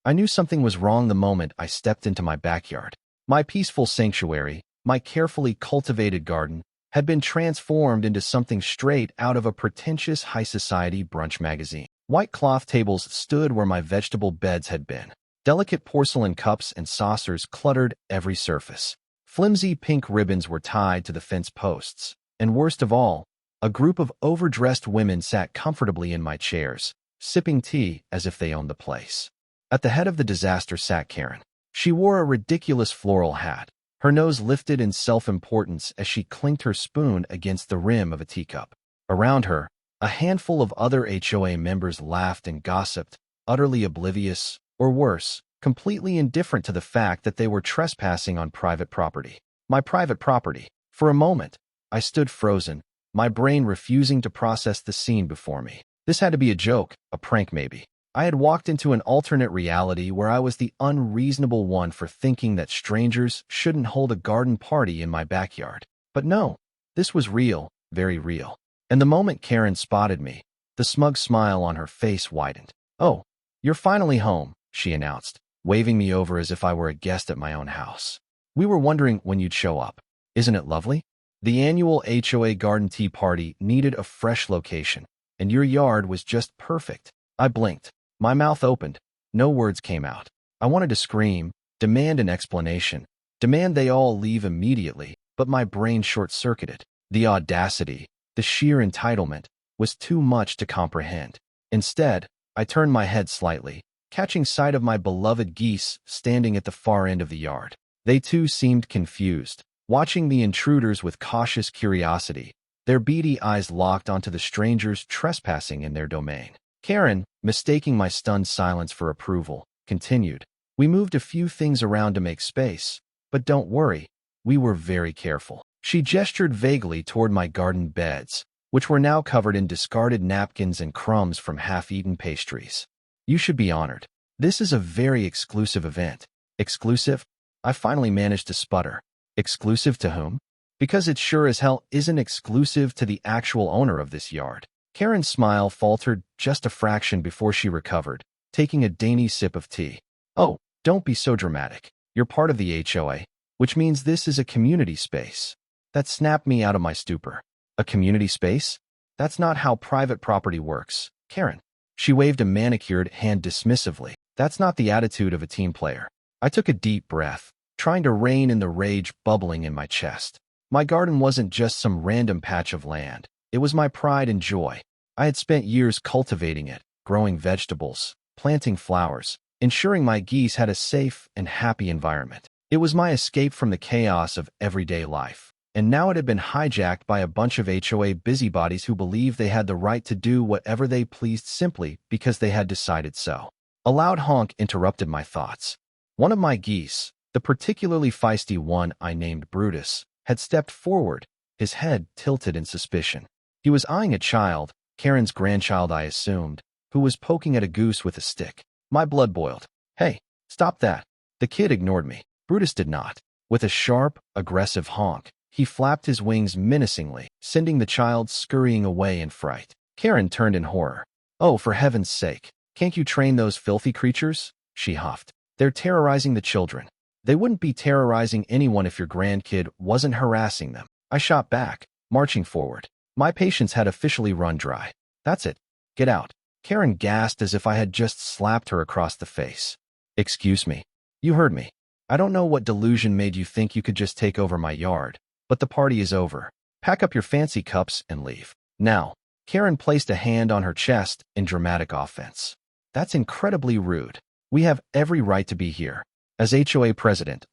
I knew something was wrong the moment I stepped into my backyard. My peaceful sanctuary, my carefully cultivated garden, had been transformed into something straight out of a pretentious high society brunch magazine. White cloth tables stood where my vegetable beds had been. Delicate porcelain cups and saucers cluttered every surface. Flimsy pink ribbons were tied to the fence posts. And worst of all, a group of overdressed women sat comfortably in my chairs, sipping tea as if they owned the place. At the head of the disaster sat Karen. She wore a ridiculous floral hat, her nose lifted in self-importance as she clinked her spoon against the rim of a teacup. Around her, a handful of other HOA members laughed and gossiped, utterly oblivious, or worse, completely indifferent to the fact that they were trespassing on private property. My private property. For a moment, I stood frozen, my brain refusing to process the scene before me. This had to be a joke, a prank maybe. I had walked into an alternate reality where I was the unreasonable one for thinking that strangers shouldn't hold a garden party in my backyard. But no, this was real, very real. And the moment Karen spotted me, the smug smile on her face widened. "Oh, you're finally home," she announced, waving me over as if I were a guest at my own house. "We were wondering when you'd show up. Isn't it lovely? The annual HOA garden tea party needed a fresh location, and your yard was just perfect." I blinked. My mouth opened. No words came out. I wanted to scream, demand an explanation, demand they all leave immediately, but my brain short-circuited. The audacity, the sheer entitlement, was too much to comprehend. Instead, I turned my head slightly, catching sight of my beloved Geese standing at the far end of the yard. They too seemed confused, watching the intruders with cautious curiosity, their beady eyes locked onto the strangers trespassing in their domain. Karen, mistaking my stunned silence for approval, continued. "We moved a few things around to make space, but don't worry, we were very careful." She gestured vaguely toward my garden beds, which were now covered in discarded napkins and crumbs from half-eaten pastries. "You should be honored. This is a very exclusive event." "Exclusive?" I finally managed to sputter. "Exclusive to whom?" "Because it sure as hell isn't exclusive to the actual owner of this yard." Karen's smile faltered just a fraction before she recovered, taking a dainty sip of tea. "Oh, don't be so dramatic. You're part of the HOA, which means this is a community space." That snapped me out of my stupor. "A community space? That's not how private property works, Karen." She waved a manicured hand dismissively. "That's not the attitude of a team player." I took a deep breath, trying to rein in the rage bubbling in my chest. My garden wasn't just some random patch of land. It was my pride and joy. I had spent years cultivating it, growing vegetables, planting flowers, ensuring my geese had a safe and happy environment. It was my escape from the chaos of everyday life. And now it had been hijacked by a bunch of HOA busybodies who believed they had the right to do whatever they pleased simply because they had decided so. A loud honk interrupted my thoughts. One of my geese, the particularly feisty one I named Brutus, had stepped forward, his head tilted in suspicion. He was eyeing a child, Karen's grandchild I assumed, who was poking at a goose with a stick. My blood boiled. "Hey, stop that." The kid ignored me. Brutus did not. With a sharp, aggressive honk, he flapped his wings menacingly, sending the child scurrying away in fright. Karen turned in horror. "Oh, for heaven's sake, can't you train those filthy creatures?" she huffed. "They're terrorizing the children." "They wouldn't be terrorizing anyone if your grandkid wasn't harassing them." I shot back, marching forward. My patience had officially run dry. "That's it. Get out." Karen gasped as if I had just slapped her across the face. "Excuse me. You heard me. I don't know what delusion made you think you could just take over my yard, but the party is over. Pack up your fancy cups and leave. Now." Karen placed a hand on her chest in dramatic offense. "That's incredibly rude. We have every right to be here. As HOA president,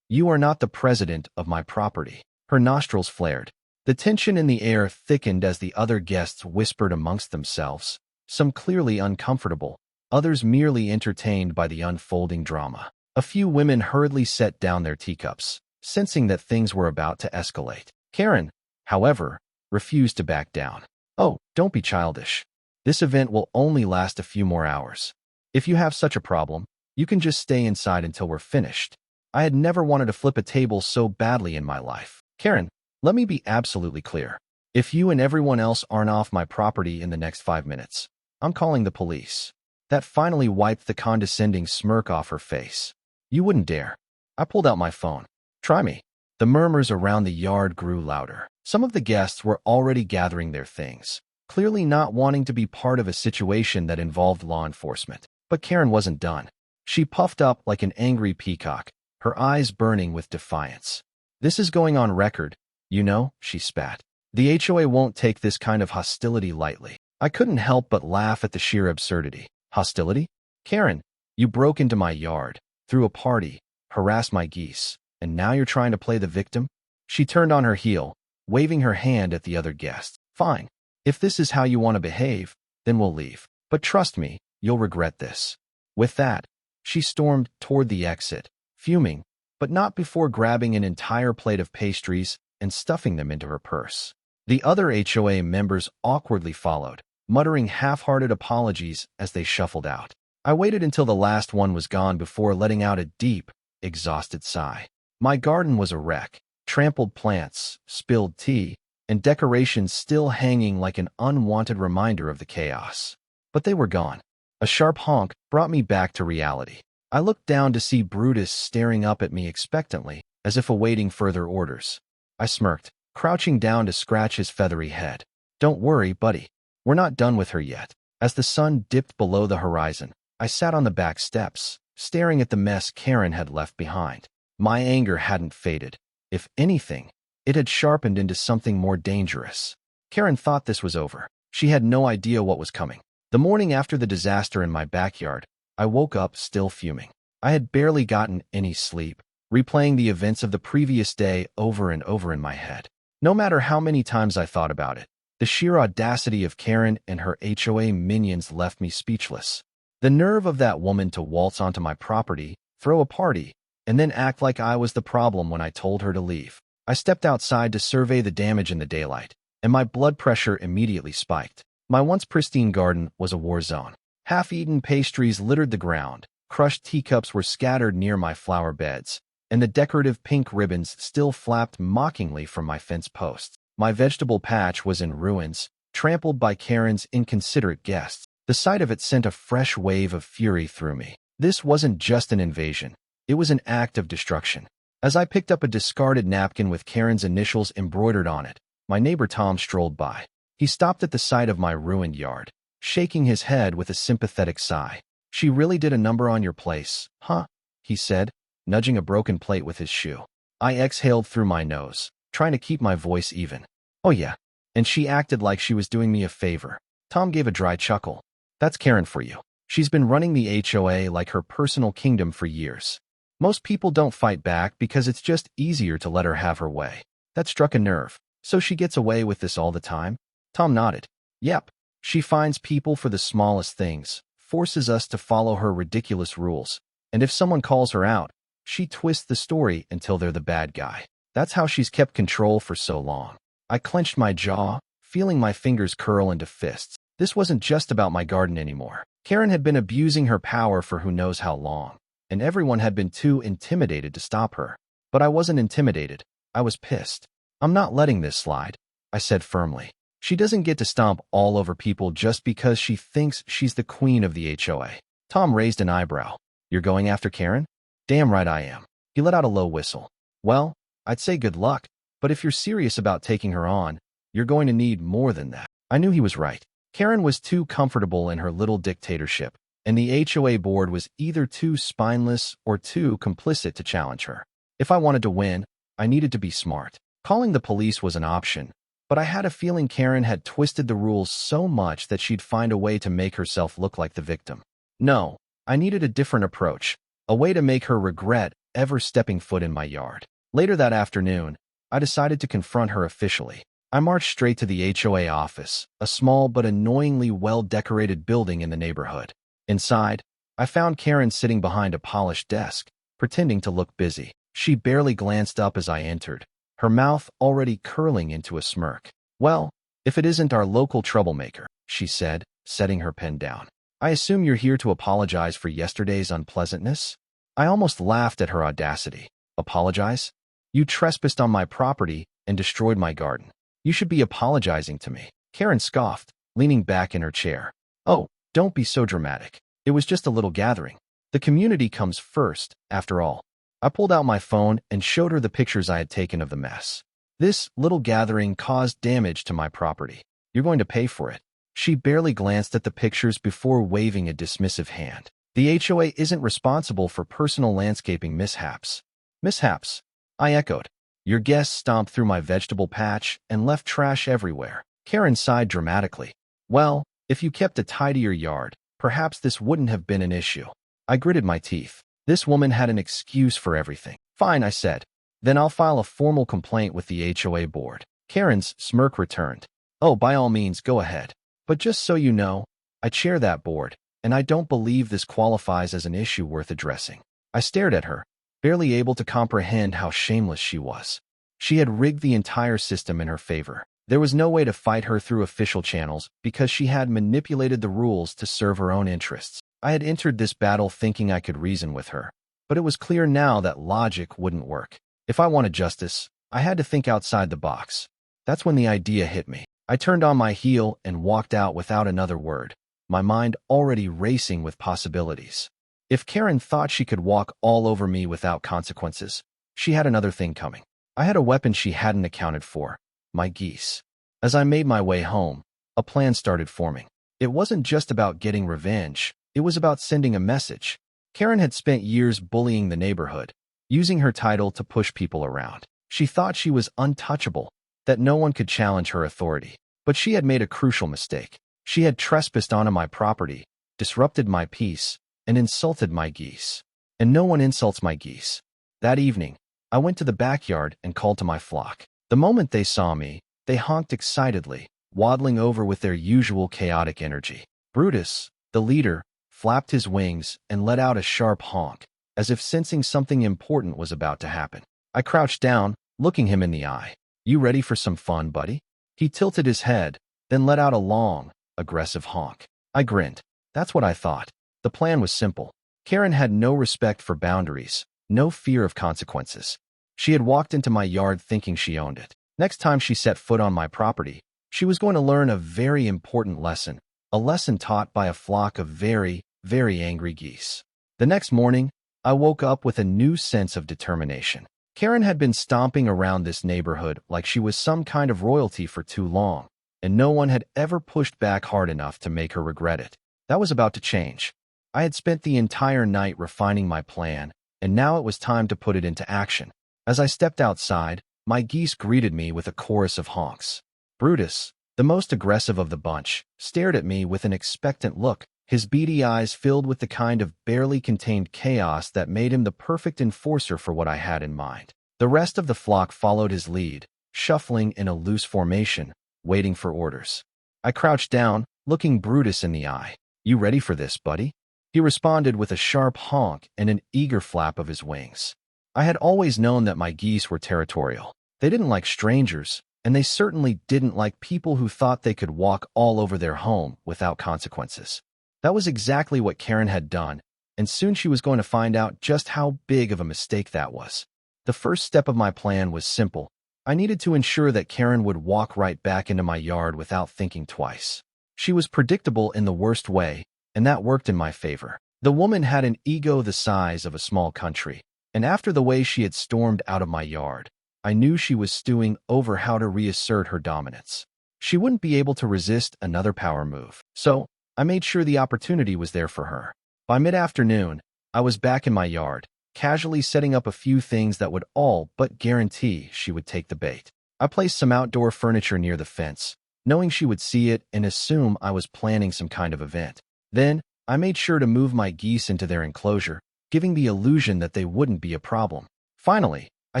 You are not the president of my property." Her nostrils flared. The tension in the air thickened as the other guests whispered amongst themselves, some clearly uncomfortable, others merely entertained by the unfolding drama. A few women hurriedly set down their teacups, sensing that things were about to escalate. Karen, however, refused to back down. "Oh, don't be childish. This event will only last a few more hours. If you have such a problem, you can just stay inside until we're finished." I had never wanted to flip a table so badly in my life. "Karen, let me be absolutely clear. If you and everyone else aren't off my property in the next 5 minutes, I'm calling the police." That finally wiped the condescending smirk off her face. You wouldn't dare. I pulled out my phone. Try me. The murmurs around the yard grew louder. Some of the guests were already gathering their things, clearly not wanting to be part of a situation that involved law enforcement. But Karen wasn't done. She puffed up like an angry peacock, her eyes burning with defiance. This is going on record, you know, she spat. The HOA won't take this kind of hostility lightly. I couldn't help but laugh at the sheer absurdity. Hostility? Karen, you broke into my yard, threw a party, harassed my geese, and now you're trying to play the victim? She turned on her heel, waving her hand at the other guests. Fine. If this is how you want to behave, then we'll leave. But trust me, you'll regret this. With that, she stormed toward the exit, fuming, but not before grabbing an entire plate of pastries and stuffing them into her purse. The other HOA members awkwardly followed, muttering half-hearted apologies as they shuffled out. I waited until the last one was gone before letting out a deep, exhausted sigh. My garden was a wreck, trampled plants, spilled tea, and decorations still hanging like an unwanted reminder of the chaos. But they were gone. A sharp honk brought me back to reality. I looked down to see Brutus staring up at me expectantly, as if awaiting further orders. I smirked, crouching down to scratch his feathery head. Don't worry, buddy. We're not done with her yet. As the sun dipped below the horizon, I sat on the back steps, staring at the mess Karen had left behind. My anger hadn't faded. If anything, it had sharpened into something more dangerous. Karen thought this was over. She had no idea what was coming. The morning after the disaster in my backyard, I woke up still fuming. I had barely gotten any sleep, replaying the events of the previous day over and over in my head. No matter how many times I thought about it, the sheer audacity of Karen and her HOA minions left me speechless. The nerve of that woman to waltz onto my property, throw a party, and then act like I was the problem when I told her to leave. I stepped outside to survey the damage in the daylight, and my blood pressure immediately spiked. My once pristine garden was a war zone. Half-eaten pastries littered the ground, crushed teacups were scattered near my flower beds, and the decorative pink ribbons still flapped mockingly from my fence posts. My vegetable patch was in ruins, trampled by Karen's inconsiderate guests. The sight of it sent a fresh wave of fury through me. This wasn't just an invasion. It was an act of destruction. As I picked up a discarded napkin with Karen's initials embroidered on it, my neighbor Tom strolled by. He stopped at the sight of my ruined yard, shaking his head with a sympathetic sigh. She really did a number on your place, huh? He said, nudging a broken plate with his shoe. I exhaled through my nose, trying to keep my voice even. Oh yeah, and she acted like she was doing me a favor. Tom gave a dry chuckle. That's Karen for you. She's been running the HOA like her personal kingdom for years. Most people don't fight back because it's just easier to let her have her way. That struck a nerve. So she gets away with this all the time? Tom nodded. Yep. She finds people for the smallest things, forces us to follow her ridiculous rules, and if someone calls her out, she twists the story until they're the bad guy. That's how she's kept control for so long. I clenched my jaw, feeling my fingers curl into fists. This wasn't just about my garden anymore. Karen had been abusing her power for who knows how long, and everyone had been too intimidated to stop her. But I wasn't intimidated. I was pissed. I'm not letting this slide, I said firmly. She doesn't get to stomp all over people just because she thinks she's the queen of the HOA. Tom raised an eyebrow. You're going after Karen? Damn right I am. He let out a low whistle. Well, I'd say good luck, but if you're serious about taking her on, you're going to need more than that. I knew he was right. Karen was too comfortable in her little dictatorship, and the HOA board was either too spineless or too complicit to challenge her. If I wanted to win, I needed to be smart. Calling the police was an option, but I had a feeling Karen had twisted the rules so much that she'd find a way to make herself look like the victim. No, I needed a different approach, a way to make her regret ever stepping foot in my yard. Later that afternoon, I decided to confront her officially. I marched straight to the HOA office, a small but annoyingly well-decorated building in the neighborhood. Inside, I found Karen sitting behind a polished desk, pretending to look busy. She barely glanced up as I entered, her mouth already curling into a smirk. Well, if it isn't our local troublemaker, she said, setting her pen down. I assume you're here to apologize for yesterday's unpleasantness? I almost laughed at her audacity. Apologize? You trespassed on my property and destroyed my garden. You should be apologizing to me. Karen scoffed, leaning back in her chair. Oh, don't be so dramatic. It was just a little gathering. The community comes first, after all. I pulled out my phone and showed her the pictures I had taken of the mess. This little gathering caused damage to my property. You're going to pay for it. She barely glanced at the pictures before waving a dismissive hand. The HOA isn't responsible for personal landscaping mishaps. Mishaps? I echoed. Your guests stomped through my vegetable patch and left trash everywhere. Karen sighed dramatically. Well, if you kept a tidier yard, perhaps this wouldn't have been an issue. I gritted my teeth. This woman had an excuse for everything. Fine, I said. Then I'll file a formal complaint with the HOA board. Karen's smirk returned. Oh, by all means, go ahead. But just so you know, I chair that board, and I don't believe this qualifies as an issue worth addressing. I stared at her, barely able to comprehend how shameless she was. She had rigged the entire system in her favor. There was no way to fight her through official channels because she had manipulated the rules to serve her own interests. I had entered this battle thinking I could reason with her, but it was clear now that logic wouldn't work. If I wanted justice, I had to think outside the box. That's when the idea hit me. I turned on my heel and walked out without another word, my mind already racing with possibilities. If Karen thought she could walk all over me without consequences, she had another thing coming. I had a weapon she hadn't accounted for, my geese. As I made my way home, a plan started forming. It wasn't just about getting revenge, it was about sending a message. Karen had spent years bullying the neighborhood, using her title to push people around. She thought she was untouchable, that no one could challenge her authority. But she had made a crucial mistake. She had trespassed onto my property, disrupted my peace, and insulted my geese. And no one insults my geese. That evening, I went to the backyard and called to my flock. The moment they saw me, they honked excitedly, waddling over with their usual chaotic energy. Brutus, the leader, flapped his wings and let out a sharp honk, as if sensing something important was about to happen. I crouched down, looking him in the eye. You ready for some fun, buddy? He tilted his head, then let out a long, aggressive honk. I grinned. That's what I thought. The plan was simple. Karen had no respect for boundaries, no fear of consequences. She had walked into my yard thinking she owned it. Next time she set foot on my property, she was going to learn a very important lesson, a lesson taught by a flock of very, very angry geese. The next morning, I woke up with a new sense of determination. Karen had been stomping around this neighborhood like she was some kind of royalty for too long, and no one had ever pushed back hard enough to make her regret it. That was about to change. I had spent the entire night refining my plan, and now it was time to put it into action. As I stepped outside, my geese greeted me with a chorus of honks. Brutus, the most aggressive of the bunch, stared at me with an expectant look, his beady eyes filled with the kind of barely contained chaos that made him the perfect enforcer for what I had in mind. The rest of the flock followed his lead, shuffling in a loose formation, waiting for orders. I crouched down, looking Brutus in the eye. You ready for this, buddy? He responded with a sharp honk and an eager flap of his wings. I had always known that my geese were territorial. They didn't like strangers, and they certainly didn't like people who thought they could walk all over their home without consequences. That was exactly what Karen had done, and soon she was going to find out just how big of a mistake that was. The first step of my plan was simple. I needed to ensure that Karen would walk right back into my yard without thinking twice. She was predictable in the worst way, and that worked in my favor. The woman had an ego the size of a small country, and after the way she had stormed out of my yard, I knew she was stewing over how to reassert her dominance. She wouldn't be able to resist another power move, so I made sure the opportunity was there for her. By mid-afternoon, I was back in my yard, casually setting up a few things that would all but guarantee she would take the bait. I placed some outdoor furniture near the fence, knowing she would see it and assume I was planning some kind of event. Then, I made sure to move my geese into their enclosure, giving the illusion that they wouldn't be a problem. Finally, I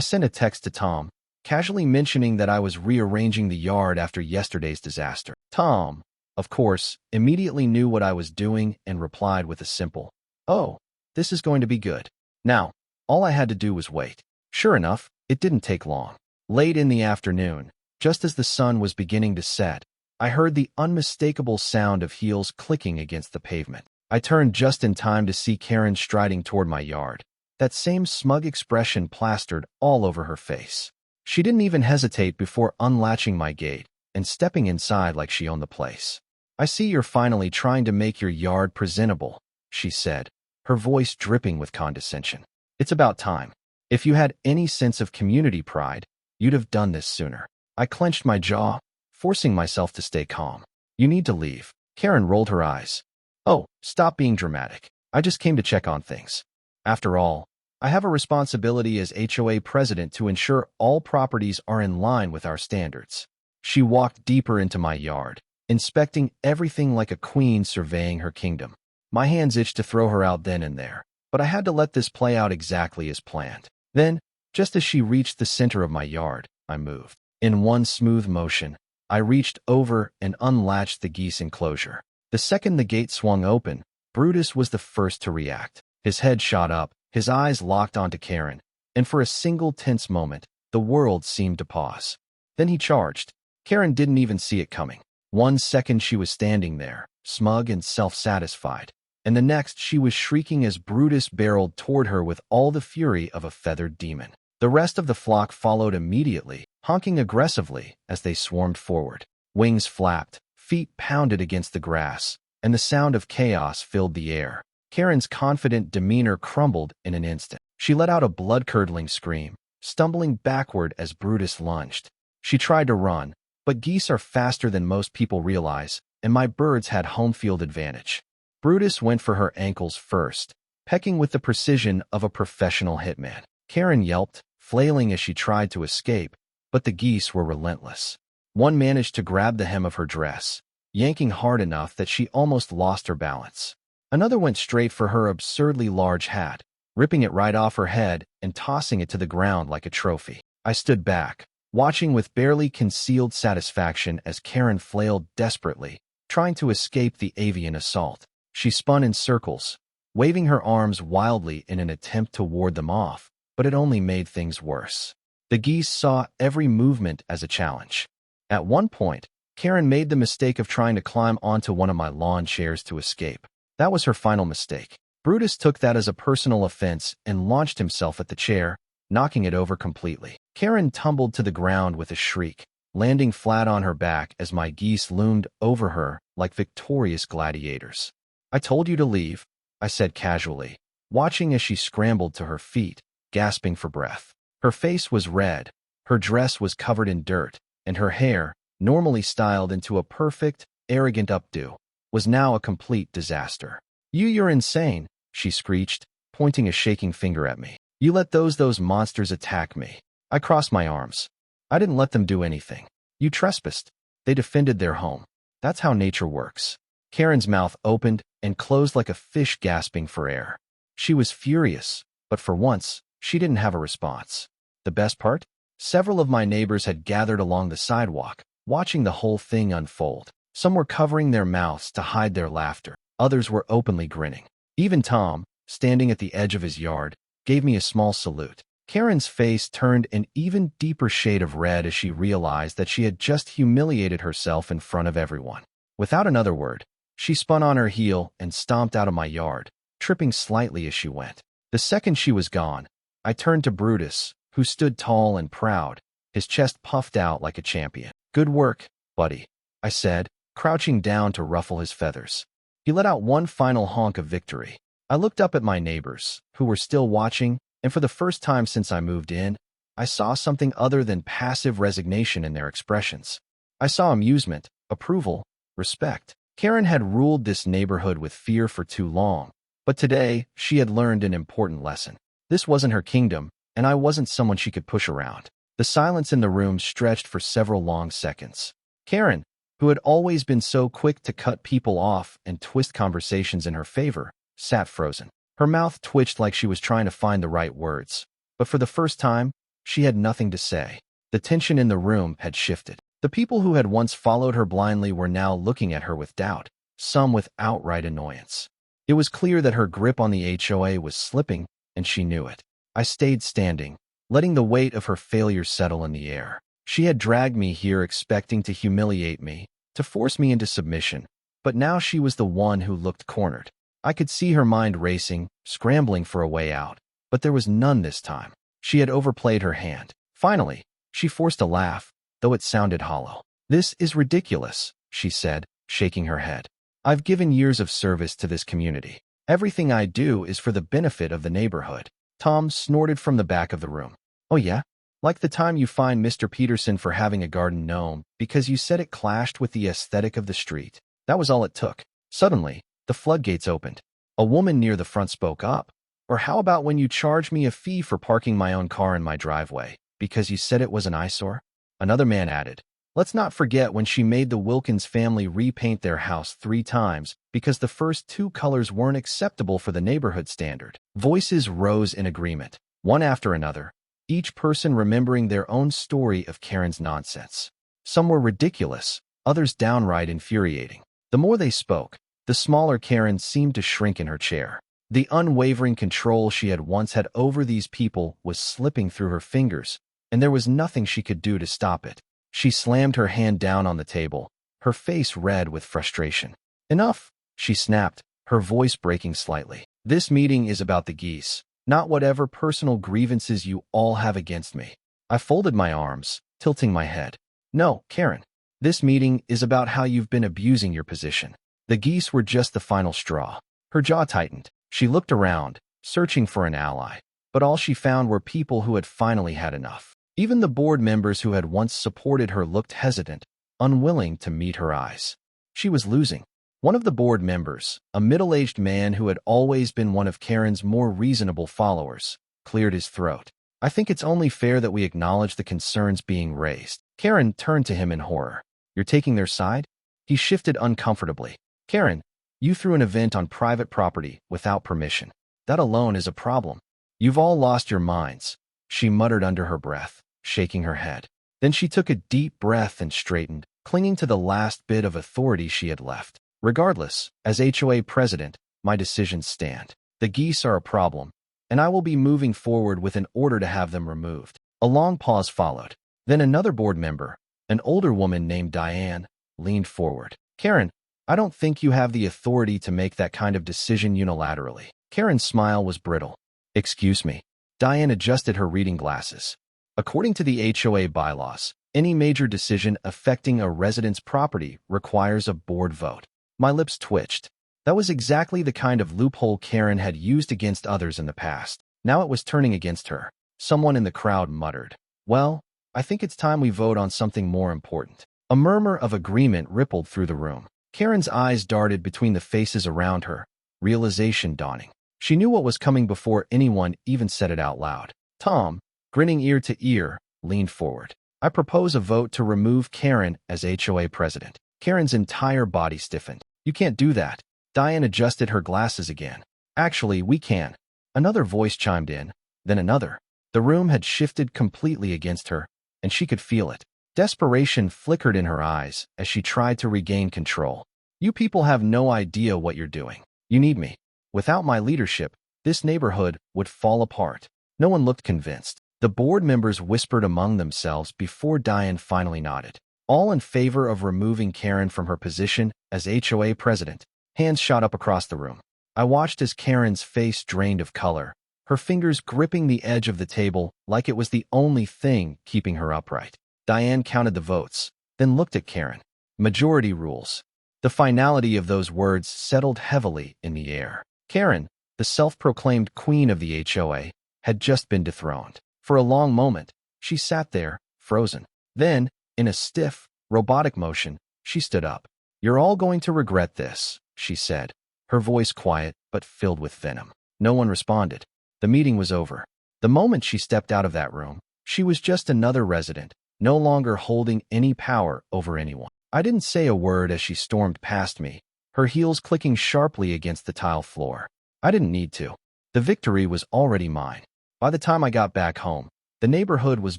sent a text to Tom, casually mentioning that I was rearranging the yard after yesterday's disaster. Tom, of course, immediately knew what I was doing and replied with a simple, "Oh, this is going to be good." Now, all I had to do was wait. Sure enough, it didn't take long. Late in the afternoon, just as the sun was beginning to set, I heard the unmistakable sound of heels clicking against the pavement. I turned just in time to see Karen striding toward my yard, that same smug expression plastered all over her face. She didn't even hesitate before unlatching my gate and stepping inside like she owned the place. "I see you're finally trying to make your yard presentable," she said, her voice dripping with condescension. It's about time. If you had any sense of community pride, you'd have done this sooner. I clenched my jaw, forcing myself to stay calm. You need to leave. Karen rolled her eyes. Oh, stop being dramatic. I just came to check on things. After all, I have a responsibility as HOA president to ensure all properties are in line with our standards. She walked deeper into my yard, inspecting everything like a queen surveying her kingdom. My hands itched to throw her out then and there, but I had to let this play out exactly as planned. Then, just as she reached the center of my yard, I moved. In one smooth motion, I reached over and unlatched the geese enclosure. The second the gate swung open, Brutus was the first to react. His head shot up, his eyes locked onto Karen, and for a single tense moment, the world seemed to pause. Then he charged. Karen didn't even see it coming. 1 second she was standing there, smug and self-satisfied, and the next she was shrieking as Brutus barreled toward her with all the fury of a feathered demon. The rest of the flock followed immediately, honking aggressively as they swarmed forward. Wings flapped, feet pounded against the grass, and the sound of chaos filled the air. Karen's confident demeanor crumbled in an instant. She let out a blood-curdling scream, stumbling backward as Brutus lunged. She tried to run, but geese are faster than most people realize, and my birds had home field advantage. Brutus went for her ankles first, pecking with the precision of a professional hitman. Karen yelped, flailing as she tried to escape, but the geese were relentless. One managed to grab the hem of her dress, yanking hard enough that she almost lost her balance. Another went straight for her absurdly large hat, ripping it right off her head and tossing it to the ground like a trophy. I stood back, watching with barely concealed satisfaction as Karen flailed desperately, trying to escape the avian assault. She spun in circles, waving her arms wildly in an attempt to ward them off, but it only made things worse. The geese saw every movement as a challenge. At one point, Karen made the mistake of trying to climb onto one of my lawn chairs to escape. That was her final mistake. Brutus took that as a personal offense and launched himself at the chair, knocking it over completely. Karen tumbled to the ground with a shriek, landing flat on her back as my geese loomed over her like victorious gladiators. I told you to leave, I said casually, watching as she scrambled to her feet, gasping for breath. Her face was red, her dress was covered in dirt, and her hair, normally styled into a perfect, arrogant updo, was now a complete disaster. You're insane, she screeched, pointing a shaking finger at me. You let those monsters attack me. I crossed my arms. I didn't let them do anything. You trespassed. They defended their home. That's how nature works. Karen's mouth opened and closed like a fish gasping for air. She was furious, but for once, she didn't have a response. The best part? Several of my neighbors had gathered along the sidewalk, watching the whole thing unfold. Some were covering their mouths to hide their laughter. Others were openly grinning. Even Tom, standing at the edge of his yard, gave me a small salute. Karen's face turned an even deeper shade of red as she realized that she had just humiliated herself in front of everyone. Without another word, she spun on her heel and stomped out of my yard, tripping slightly as she went. The second she was gone, I turned to Brutus, who stood tall and proud, his chest puffed out like a champion. Good work, buddy, I said, crouching down to ruffle his feathers. He let out one final honk of victory. I looked up at my neighbors, who were still watching, and for the first time since I moved in, I saw something other than passive resignation in their expressions. I saw amusement, approval, respect. Karen had ruled this neighborhood with fear for too long, but today she had learned an important lesson. This wasn't her kingdom, and I wasn't someone she could push around. The silence in the room stretched for several long seconds. Karen, who had always been so quick to cut people off and twist conversations in her favor, sat frozen. Her mouth twitched like she was trying to find the right words, but for the first time, she had nothing to say. The tension in the room had shifted. The people who had once followed her blindly were now looking at her with doubt, some with outright annoyance. It was clear that her grip on the HOA was slipping, and she knew it. I stayed standing, letting the weight of her failure settle in the air. She had dragged me here expecting to humiliate me, to force me into submission, but now she was the one who looked cornered. I could see her mind racing, scrambling for a way out, but there was none this time. She had overplayed her hand. Finally, she forced a laugh, though it sounded hollow. This is ridiculous, she said, shaking her head. I've given years of service to this community. Everything I do is for the benefit of the neighborhood. Tom snorted from the back of the room. Oh yeah? Like the time you fined Mr. Peterson for having a garden gnome because you said it clashed with the aesthetic of the street. That was all it took. Suddenly, the floodgates opened. A woman near the front spoke up. Or how about when you charged me a fee for parking my own car in my driveway because you said it was an eyesore? Another man added. Let's not forget when she made the Wilkins family repaint their house 3 times because the first 2 colors weren't acceptable for the neighborhood standard. Voices rose in agreement, one after another, each person remembering their own story of Karen's nonsense. Some were ridiculous, others downright infuriating. The more they spoke, the smaller Karen seemed to shrink in her chair. The unwavering control she had once had over these people was slipping through her fingers, and there was nothing she could do to stop it. She slammed her hand down on the table, her face red with frustration. Enough, she snapped, her voice breaking slightly. This meeting is about the Geese, not whatever personal grievances you all have against me. I folded my arms, tilting my head. No, Karen. This meeting is about how you've been abusing your position. The Geese were just the final straw. Her jaw tightened. She looked around, searching for an ally. But all she found were people who had finally had enough. Even the board members who had once supported her looked hesitant, unwilling to meet her eyes. She was losing. One of the board members, a middle-aged man who had always been one of Karen's more reasonable followers, cleared his throat. I think it's only fair that we acknowledge the concerns being raised. Karen turned to him in horror. You're taking their side? He shifted uncomfortably. Karen, you threw an event on private property without permission. That alone is a problem. You've all lost your minds, she muttered under her breath, shaking her head. Then she took a deep breath and straightened, clinging to the last bit of authority she had left. Regardless, as HOA president, my decisions stand. The Geese are a problem, and I will be moving forward with an order to have them removed. A long pause followed. Then another board member, an older woman named Diane, leaned forward. Karen, I don't think you have the authority to make that kind of decision unilaterally. Karen's smile was brittle. Excuse me. Diane adjusted her reading glasses. According to the HOA bylaws, any major decision affecting a resident's property requires a board vote. My lips twitched. That was exactly the kind of loophole Karen had used against others in the past. Now it was turning against her. Someone in the crowd muttered, Well, I think it's time we vote on something more important. A murmur of agreement rippled through the room. Karen's eyes darted between the faces around her, realization dawning. She knew what was coming before anyone even said it out loud. Tom, grinning ear to ear, leaned forward. I propose a vote to remove Karen as HOA president. Karen's entire body stiffened. You can't do that. Diane adjusted her glasses again. Actually, we can. Another voice chimed in, then another. The room had shifted completely against her, and she could feel it. Desperation flickered in her eyes as she tried to regain control. You people have no idea what you're doing. You need me. Without my leadership, this neighborhood would fall apart. No one looked convinced. The board members whispered among themselves before Diane finally nodded. All in favor of removing Karen from her position as HOA president. Hands shot up across the room. I watched as Karen's face drained of color, her fingers gripping the edge of the table like it was the only thing keeping her upright. Diane counted the votes, then looked at Karen. Majority rules. The finality of those words settled heavily in the air. Karen, the self-proclaimed queen of the HOA, had just been dethroned. For a long moment, she sat there, frozen. Then, in a stiff, robotic motion, she stood up. You're all going to regret this, she said, her voice quiet but filled with venom. No one responded. The meeting was over. The moment she stepped out of that room, she was just another resident, no longer holding any power over anyone. I didn't say a word as she stormed past me, her heels clicking sharply against the tile floor. I didn't need to. The victory was already mine. By the time I got back home, the neighborhood was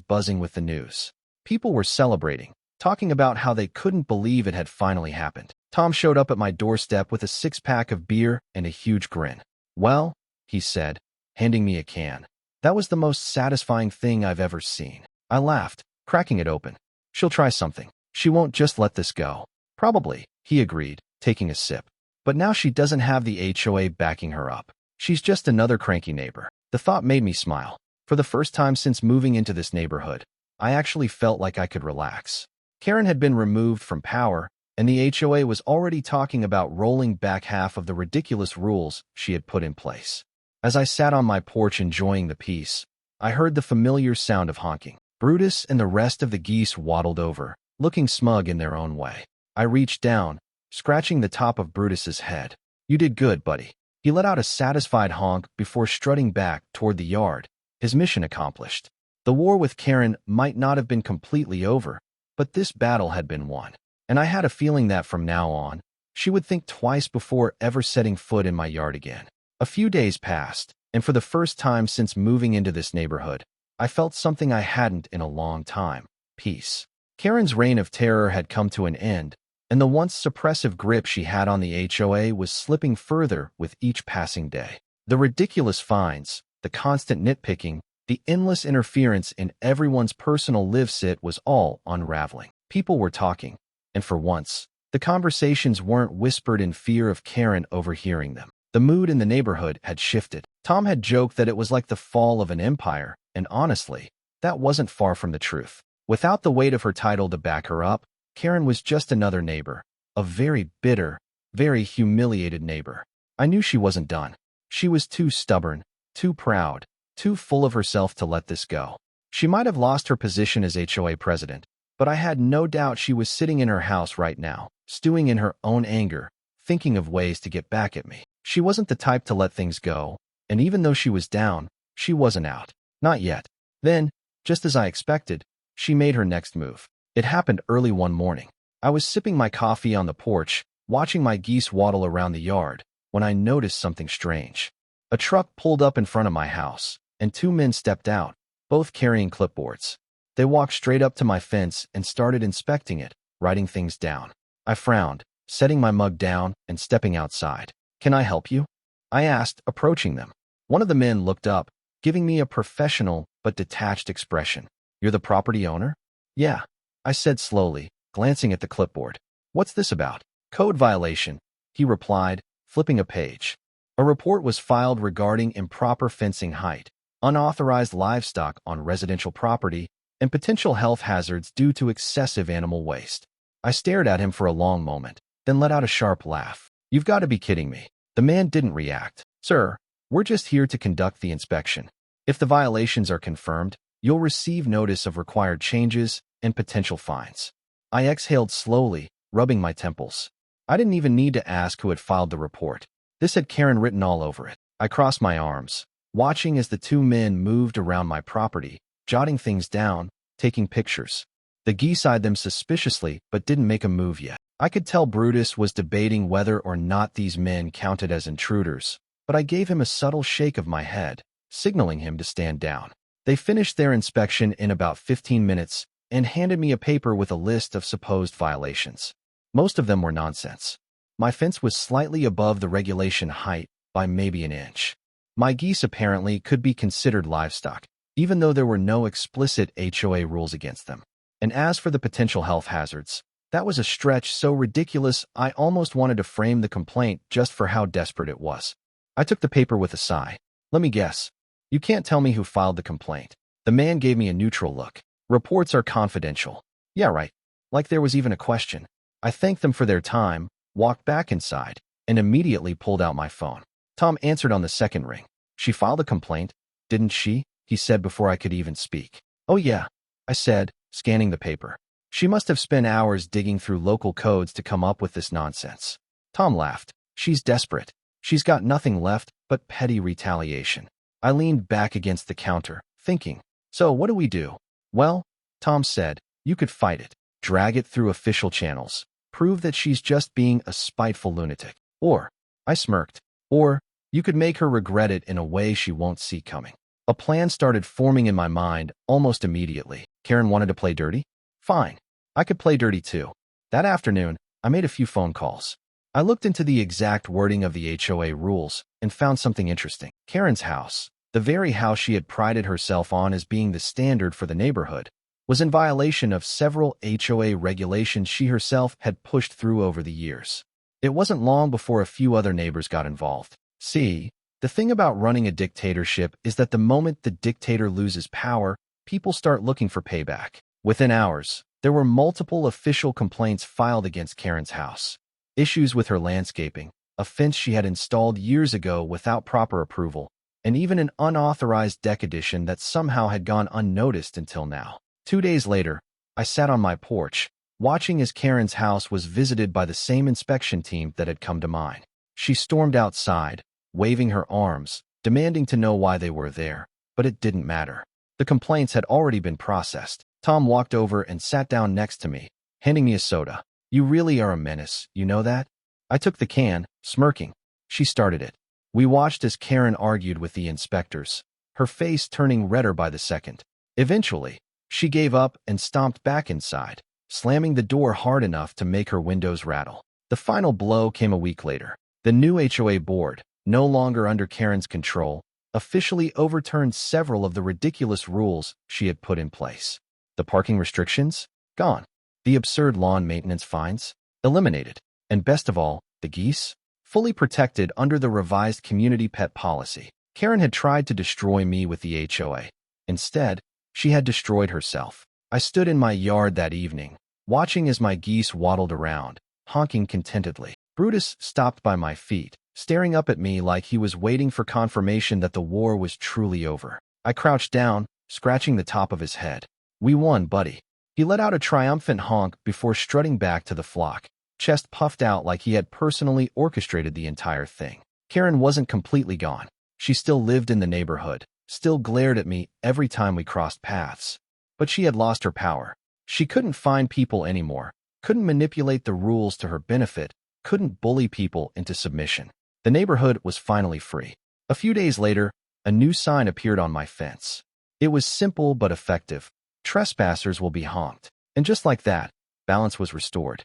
buzzing with the news. People were celebrating, talking about how they couldn't believe it had finally happened. Tom showed up at my doorstep with a 6-pack of beer and a huge grin. Well, he said, handing me a can. That was the most satisfying thing I've ever seen. I laughed, cracking it open. She'll try something. She won't just let this go. Probably, he agreed, taking a sip. But now she doesn't have the HOA backing her up. She's just another cranky neighbor. The thought made me smile. For the first time since moving into this neighborhood, I actually felt like I could relax. Karen had been removed from power, and the HOA was already talking about rolling back half of the ridiculous rules she had put in place. As I sat on my porch enjoying the peace, I heard the familiar sound of honking. Brutus and the rest of the geese waddled over, looking smug in their own way. I reached down, scratching the top of Brutus's head. "You did good, buddy." He let out a satisfied honk before strutting back toward the yard, his mission accomplished. The war with Karen might not have been completely over, but this battle had been won, and I had a feeling that from now on, she would think twice before ever setting foot in my yard again. A few days passed, and for the first time since moving into this neighborhood, I felt something I hadn't in a long time: peace. Karen's reign of terror had come to an end, and the once suppressive grip she had on the HOA was slipping further with each passing day. The ridiculous fines, the constant nitpicking, the endless interference in everyone's personal live-sit was all unraveling. People were talking, and for once, the conversations weren't whispered in fear of Karen overhearing them. The mood in the neighborhood had shifted. Tom had joked that it was like the fall of an empire, and honestly, that wasn't far from the truth. Without the weight of her title to back her up, Karen was just another neighbor, a very bitter, very humiliated neighbor. I knew she wasn't done. She was too stubborn, too proud, too full of herself to let this go. She might have lost her position as HOA president, but I had no doubt she was sitting in her house right now, stewing in her own anger, thinking of ways to get back at me. She wasn't the type to let things go, and even though she was down, she wasn't out. Not yet. Then, just as I expected, she made her next move. It happened early one morning. I was sipping my coffee on the porch, watching my geese waddle around the yard, when I noticed something strange. A truck pulled up in front of my house, and two men stepped out, both carrying clipboards. They walked straight up to my fence and started inspecting it, writing things down. I frowned, setting my mug down and stepping outside. "Can I help you?" I asked, approaching them. One of the men looked up, giving me a professional but detached expression. "You're the property owner?" "Yeah," I said slowly, glancing at the clipboard. "What's this about?" "Code violation," he replied, flipping a page. A report was filed regarding improper fencing height, unauthorized livestock on residential property, and potential health hazards due to excessive animal waste. I stared at him for a long moment, then let out a sharp laugh. "You've got to be kidding me." The man didn't react. "Sir, we're just here to conduct the inspection. If the violations are confirmed, you'll receive notice of required changes and potential fines." I exhaled slowly, rubbing my temples. I didn't even need to ask who had filed the report. This had Karen written all over it. I crossed my arms, watching as the two men moved around my property, jotting things down, taking pictures. The geese eyed them suspiciously but didn't make a move yet. I could tell Brutus was debating whether or not these men counted as intruders, but I gave him a subtle shake of my head, signaling him to stand down. They finished their inspection in about 15 minutes and handed me a paper with a list of supposed violations. Most of them were nonsense. My fence was slightly above the regulation height by maybe an inch. My geese apparently could be considered livestock, even though there were no explicit HOA rules against them. And as for the potential health hazards, that was a stretch so ridiculous I almost wanted to frame the complaint just for how desperate it was. I took the paper with a sigh. "Let me guess. You can't tell me who filed the complaint." The man gave me a neutral look. "Reports are confidential." "Yeah, right." Like there was even a question. I thanked them for their time, walked back inside, and immediately pulled out my phone. Tom answered on the second ring. "She filed a complaint, didn't she?" he said before I could even speak. "Oh yeah," I said, scanning the paper. "She must have spent hours digging through local codes to come up with this nonsense." Tom laughed. "She's desperate. She's got nothing left but petty retaliation." I leaned back against the counter, thinking, "So what do we do?" "Well," Tom said, "you could fight it, drag it through official channels, prove that she's just being a spiteful lunatic. Or," I smirked, "or you could make her regret it in a way she won't see coming." A plan started forming in my mind almost immediately. Karen wanted to play dirty? Fine. I could play dirty too. That afternoon, I made a few phone calls. I looked into the exact wording of the HOA rules and found something interesting. Karen's house, the very house she had prided herself on as being the standard for the neighborhood, was in violation of several HOA regulations she herself had pushed through over the years. It wasn't long before a few other neighbors got involved. See, the thing about running a dictatorship is that the moment the dictator loses power, people start looking for payback. Within hours, There were multiple official complaints filed against Karen's house. Issues with her landscaping, a fence she had installed years ago without proper approval, and even an unauthorized deck addition that somehow had gone unnoticed until now. 2 days later, I sat on my porch, watching as Karen's house was visited by the same inspection team that had come to mine. She stormed outside, waving her arms, demanding to know why they were there, but it didn't matter. The complaints had already been processed. Tom walked over and sat down next to me, handing me a soda. "You really are a menace, you know that?" I took the can, smirking. She started it. We watched as Karen argued with the inspectors, her face turning redder by the second. Eventually, she gave up and stomped back inside, slamming the door hard enough to make her windows rattle. The final blow came a week later. The new HOA board, no longer under Karen's control, officially overturned several of the ridiculous rules she had put in place. The parking restrictions? Gone. The absurd lawn maintenance fines? Eliminated. And best of all, the geese? Fully protected under the revised community pet policy. Karen had tried to destroy me with the HOA. Instead, she had destroyed herself. I stood in my yard that evening, watching as my geese waddled around, honking contentedly. Brutus stopped by my feet, staring up at me like he was waiting for confirmation that the war was truly over. I crouched down, scratching the top of his head. "We won, buddy." He let out a triumphant honk before strutting back to the flock, chest puffed out like he had personally orchestrated the entire thing. Karen wasn't completely gone. She still lived in the neighborhood, still glared at me every time we crossed paths. But she had lost her power. She couldn't find people anymore, couldn't manipulate the rules to her benefit, couldn't bully people into submission. The neighborhood was finally free. A few days later, a new sign appeared on my fence. It was simple but effective. "Trespassers will be honked." And just like that, balance was restored.